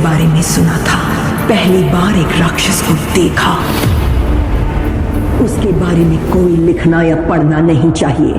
बारे में सुना था। पहली बार एक राक्षस को देखा। उसके बारे में कोई लिखना या पढ़ना नहीं चाहिए।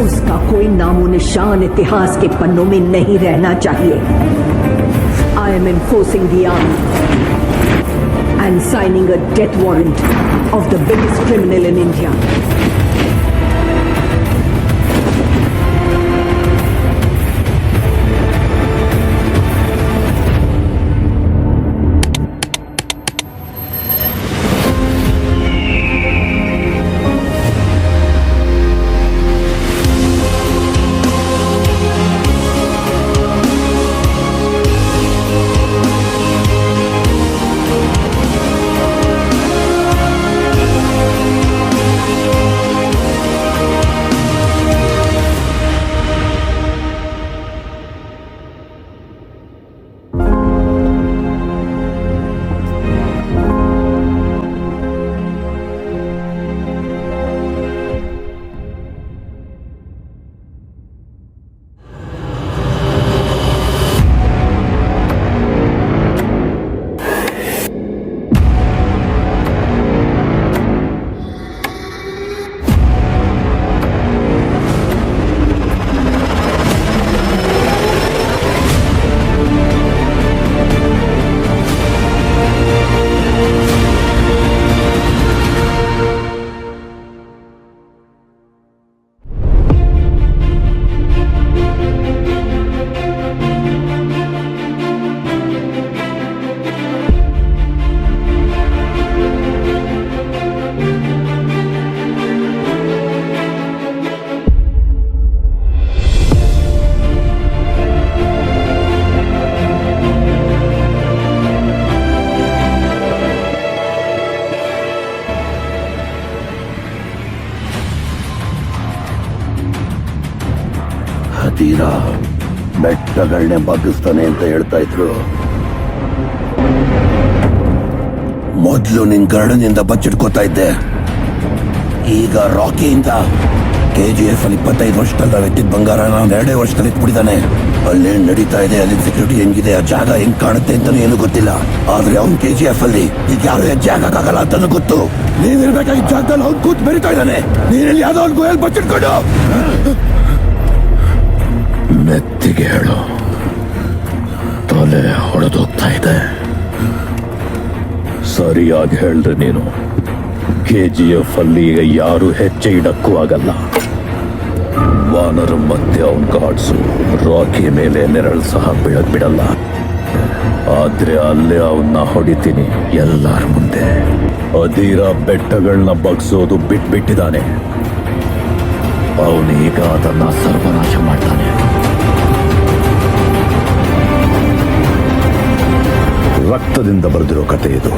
उसका कोई नामो निशान इतिहास के पन्नों में नहीं रहना चाहिए। I am enforcing the army and signing a death warrant of the biggest criminal in India. ತೀರಾ ಬೆಟ್ಟಗಳನ್ನೇ ಬಗ್ಗಿಸ್ತಾನೆ ಅಂತ ಹೇಳ್ತಾ ಇದ್ರು. ಮೊದಲು ನಿನ್ ಗರಡನಿಂದ ಬಚ್ಚಿಟ್ಕೋತಾ ಇದ್ದೆ. ಈಗ ರಾಕಿಯಿಂದ KGF ಅಲ್ಲಿ 25 ವರ್ಷದಲ್ಲಿ ನಾವು ಎತ್ತಿದ ಬಂಗಾರ ನಾನು 2 ವರ್ಷದಲ್ಲಿ ಎತ್ಬಿಟ್ಟಿದ್ದಾನೆ. ಅಲ್ಲೇನ್ ನಡೀತಾ ಇದೆ, ಅಲ್ಲಿನ ಸೆಕ್ಯೂರಿಟಿ ಹೆಂಗಿದೆ, ಆ ಜಾಗ ಹೆಂಗ್ ಕಾಣುತ್ತೆ ಅಂತಾನು ಏನು ಗೊತ್ತಿಲ್ಲ. ಆದ್ರೆ ಅವ್ನು KGF ಅಲ್ಲಿ ಈಗ ಯಾರು ಹೆಜ್ಜೆ ಹಾಕಕ್ಕಾಗಲ್ಲ ಅಂತಾನು ಗೊತ್ತು. ನೀನಿರ್ಬೇಕಾಗಿ ಜಾಗದಲ್ಲಿ ಅವ್ನು ಕೂತ್ ಬೆರಿತಾ ಇದ್ದಾನೆ. ನೀನಲ್ಲಿ ಯಾವ್ದೋ ಅವ್ನು ಗೋಯಲ್ಲಿ ಬಚ್ಚಿಟ್ಕೊಂಡು ಮೆತ್ತಿಗೆ ಹೇಳು, ತಲೆ ಹೊಡೆದೋಗ್ತಾ ಇದೆ. ಸರಿಯಾಗಿ ಹೇಳ್ರಿ ನೀನು. KGF ಅಲ್ಲಿ ಈಗ ಯಾರು ಹೆಜ್ಜೆ ಇಡಕ್ಕೂ ಆಗಲ್ಲ. ವಾನರ್ ಮತ್ತೆ ಅವನ್ ಗಾಡ್ಸು ರಾಕಿ ಮೇಲೆ ನೆರಳು ಸಹ ಬೀಳಕ್ ಬಿಡಲ್ಲ. ಆದ್ರೆ ಅಲ್ಲೇ ಅವನ್ನ ಹೊಡಿತೀನಿ ಎಲ್ಲಾರ ಮುಂದೆ. ಅಧೀರ ಬೆಟ್ಟಗಳನ್ನ ಬಗ್ಸೋದು ಬಿಟ್ಬಿಟ್ಟಿದ್ದಾನೆ. ಅವನೀಗ ಅದನ್ನ ಸರ್ವನಾಶ ಮಾಡ್ತಾನೆ. ರಕ್ತದಿಂದ ಬರೆದಿರೋ ಕತೆ ಇದು.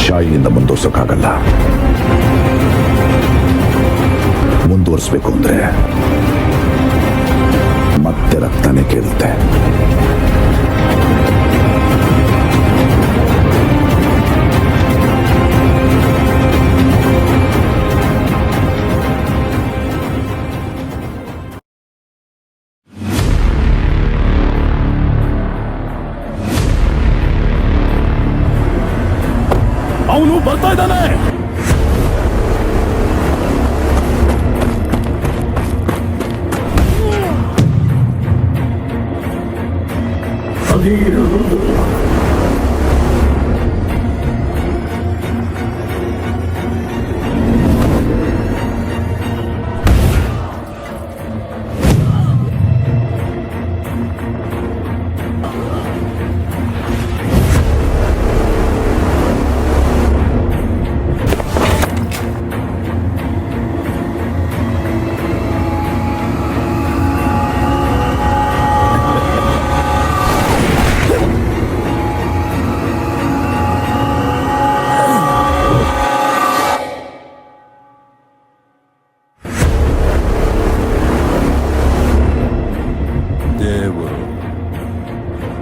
ಶಾಯಿಯಿಂದ ಮುಂದುವರ್ಸೋಕ್ಕಾಗಲ್ಲ. ಮುಂದುವರಿಸ್ಬೇಕು ಅಂದ್ರೆ ಮತ್ತೆ ರಕ್ತನೇ ಕೇಳುತ್ತೆ. ಅವನು ಬರ್ತಾ ಇದ್ದಾನೆ.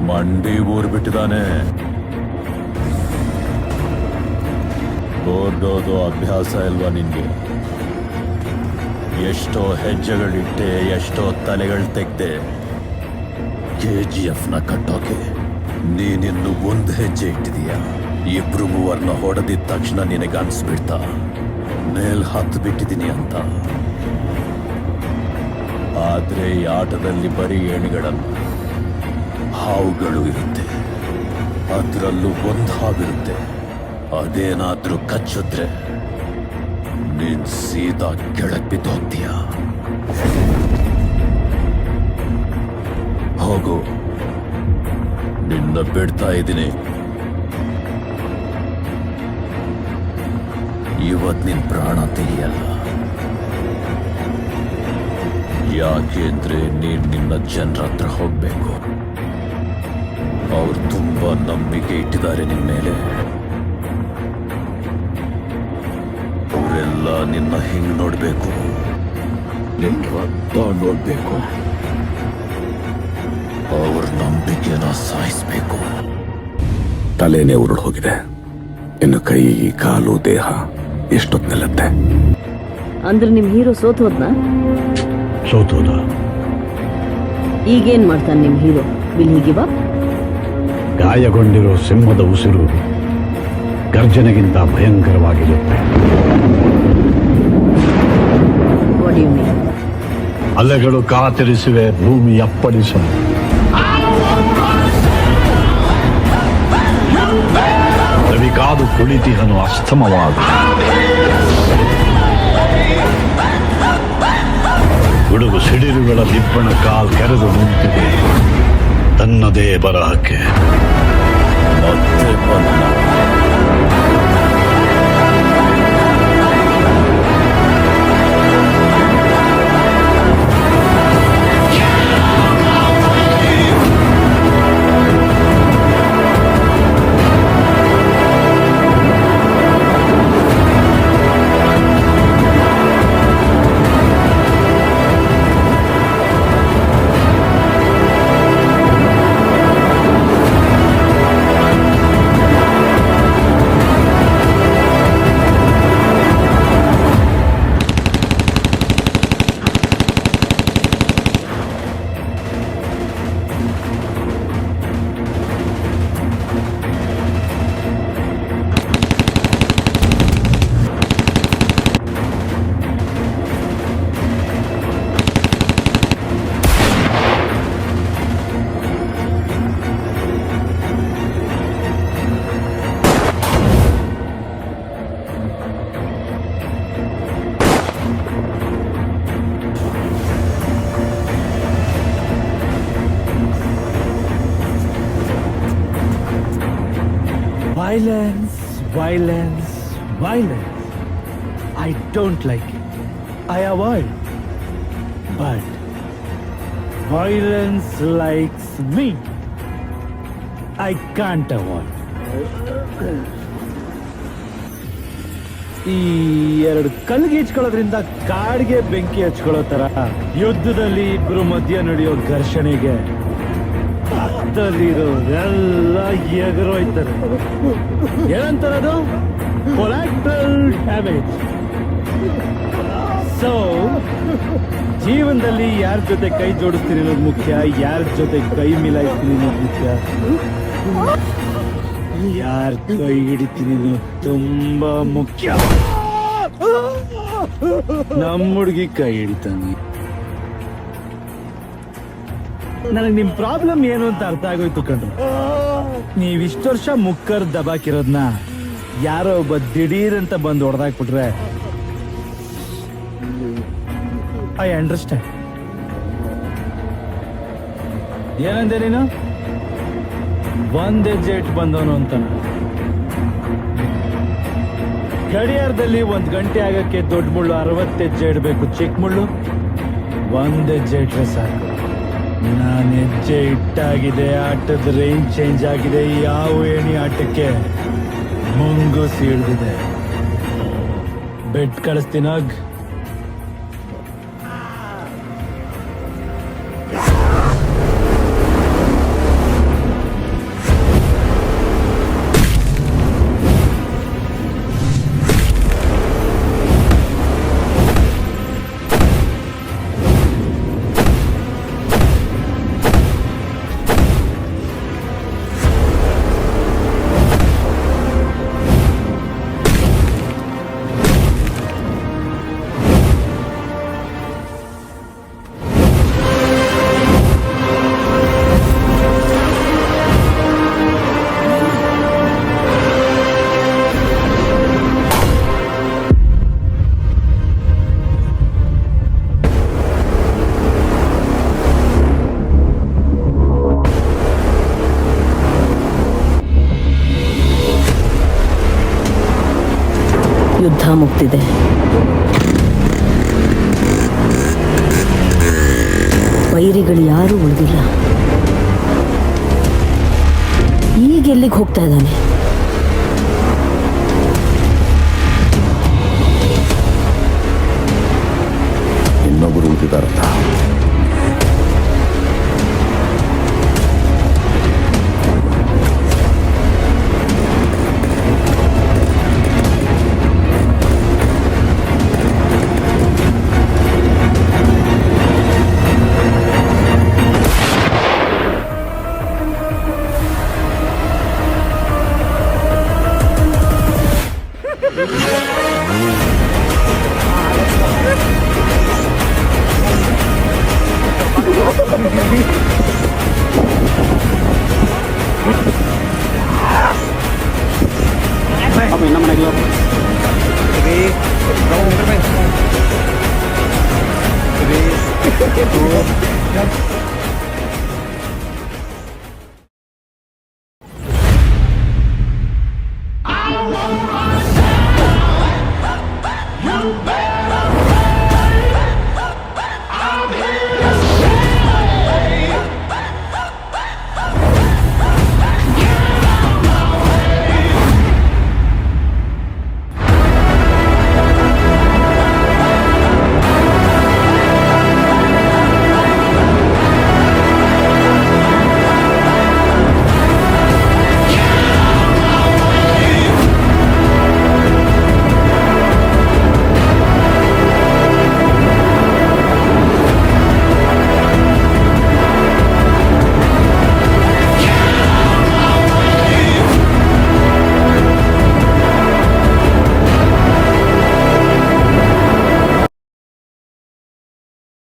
ಮಂಡಿ ಊರ್ ಬಿಟ್ಟಿದ್ದಾನೆ. ಓಡೋದು ಅಭ್ಯಾಸ ಇಲ್ವಾ ನಿನ್ಗೆ? ಎಷ್ಟೋ ಹೆಜ್ಜೆಗಳಿಟ್ಟೆ, ಎಷ್ಟೋ ತಲೆಗಳು ತೆಗ್ದೆ. KGF ಕಟ್ಟೋಕೆ ನೀನಿನ್ನು ಒಂದು ಹೆಜ್ಜೆ ಇಟ್ಟಿದೀಯ. ಇಬ್ರು ಮೂವರ್ನ ಹೊಡೆದಿದ್ದ ತಕ್ಷಣ ನಿನಗೆ ಅನ್ಸ್ಬಿಡ್ತಾ ಮೇಲ್ ಹತ್ತು ಬಿಟ್ಟಿದ್ದೀನಿ ಅಂತ. ಆದ್ರೆ ಈ ಆಟದಲ್ಲಿ ಬರೀ ಏಣಿಗಳಲ್ಲ, ಹಾವುಗಳು ಇರುತ್ತೆ. ಅದರಲ್ಲೂ ಒಂದು ಹಾವಿರುತ್ತೆ. ಅದೇನಾದ್ರೂ ಕಚ್ಚಿದ್ರೆ ನೀನ್ ಸೀದಾ ಕೆಳಗ್ ಬಿದ್ದು ಹೋಗ್ತೀಯ. ಹೋಗು, ನಿನ್ನ ಬಿಡ್ತಾ ಇದ್ದೀನಿ. ಇವತ್ ನಿನ್ ಪ್ರಾಣ ತೆಗೆಯಲ್ಲ. ಯಾಕೆಂದ್ರೆ ನೀನ್ ನಿನ್ನ ಜನರ ಹತ್ರ ಹೋಗ್ಬೇಕು. ಅವ್ರು ತುಂಬಾ ನಂಬಿಕೆ ಇಟ್ಟಿದ್ದಾರೆ ನಿನ್ ಮೇಲೆ. ಅವರೆಲ್ಲ ನಿನ್ನ ಹಿಂಗ್ ನೋಡ್ಬೇಕು, ನಿನ್ ರಕ್ತ ನೋಡ್ಬೇಕು, ಅವ್ರ ನಂಬಿಕೆನ ಸಾಯಿಸ್ಬೇಕು. ತಲೆನೇ ಉರುಳು ಹೋಗಿದೆ. ಇನ್ನು ಕೈ ಕಾಲು ದೇಹ ಎಷ್ಟೊತ್ತು ನಿಲ್ಲತ್ತೆ? ಅಂದ್ರೆ ನಿಮ್ ಹೀರೋ ಸೋತೋದ್ನ? ಸೋತೋದ. ಈಗೇನ್ ಮಾಡ್ತಾನೆ ನಿಮ್ ಹೀರೋ? Will he give up? ಗಾಯಗೊಂಡಿರೋ ಸಿಂಹದ ಉಸಿರು ಗರ್ಜನೆಗಿಂತ ಭಯಂಕರವಾಗಿರುತ್ತೆ. What you mean? ಅಲೆಗಳು ಕಾತರಿಸಿವೆ, ಭೂಮಿ ಅಪ್ಪಳಿಸಲು. ರವಿ ಕಾದು ಕುಳಿತಿಹನು ಅಸ್ತಮವಾದ. ಗುಡುಗು ಸಿಡಿಲುಗಳ ದಿಬ್ಬಣ ಕಾಲ್ ಕೆರೆದು ನಿಂತಿದೆ ತನ್ನದೇ ಬರಹಕ್ಕೆ. ಮತ್ತೆ ಬಂದ. Violence, violence, violence. I don't like it. I avoid. But violence likes me. I can't avoid. ಈ ಎರಡು ಕಲ್ಗೆ ಹಚ್ಕೊಳ್ಳೋದ್ರಿಂದ ಕಾಡಿಗೆ ಬೆಂಕಿ ಹಚ್ಕೊಳ್ಳೋ ತರ ಯುದ್ಧದಲ್ಲಿ ಇಬ್ರು ಮಧ್ಯ ನಡೆಯೋ ಘರ್ಷಣೆಗೆ ಎಲ್ಲ ಎಗರೋಯ್ತಾರೆ. ಏನಂತಾರದು? Collateral damage. ಸೊ ಜೀವನದಲ್ಲಿ ಯಾರ ಜೊತೆ ಕೈ ಜೋಡಿಸ್ತೀನಿ ಅನ್ನೋದು ಮುಖ್ಯ, ಯಾರ ಜೊತೆ ಕೈ ಮಿಲಾಯಿಸ್ತೀನಿ ಅನ್ನೋದು ಮುಖ್ಯ, ಯಾರ ಕೈ ಹಿಡಿತೀನಿ ಅನ್ನೋದು ತುಂಬಾ ಮುಖ್ಯ. ನಮ್ಮ ಹುಡುಗಿ ಕೈ ಹಿಡಿತಾನೆ. ನನಗೆ ನಿಮ್ ಪ್ರಾಬ್ಲಮ್ ಏನು ಅಂತ ಅರ್ಥ ಆಗೋಯ್ತು ಕಣ್ರು. ನೀವ್ ಇಷ್ಟು ವರ್ಷ ಮುಕ್ಕರ್ ದಬಾಕಿರೋದ್ನ ಯಾರೋ ಒಬ್ಬ ದಿಢೀರ್ ಅಂತ ಬಂದು ಹೊಡೆದಾಕ್ಬಿಟ್ರೆ ಐ ಅಂಡರ್ಸ್ಟ್ಯಾಂಡ್. ಏನಂದೆ ನೀನು? ಒಂದ್ ಹೆಜ್ಜೆ ಇಟ್ಟು ಬಂದವನು ಅಂತ. ಗಡಿಯಾರದಲ್ಲಿ 1 ಗಂಟೆ ಆಗಕ್ಕೆ ದೊಡ್ಡ ಮುಳ್ಳು 60 ಹೆಜ್ಜೆ ಇಡಬೇಕು, ಚಿಕ್ಕ ಮುಳ್ಳು 1 ಹೆಜ್ಜೆ ಇಟ್ರೆ ಸಾಕು. ನಾನು ಹೆಜ್ಜೆ ಇಟ್ಟಾಗಿದೆ, ಆಟದ ರೇಂಜ್ ಚೇಂಜ್ ಆಗಿದೆ. ಯಾವ ಏಣಿ ಆಟಕ್ಕೆ ಮುಂಗುಸಿ ಹಿಡಿದಿದೆ. ಬೆಟ್ ಕಳಿಸ್ತೀನಾಗ್. ಯುದ್ಧ ಮುಗ್ದಿದೆ. ವೈರಿಗಳು ಯಾರೂ ಉಳಿದಿಲ್ಲ. ಈಗ ಎಲ್ಲಿಗೆ ಹೋಗ್ತಾ ಇದ್ದಾನೆ?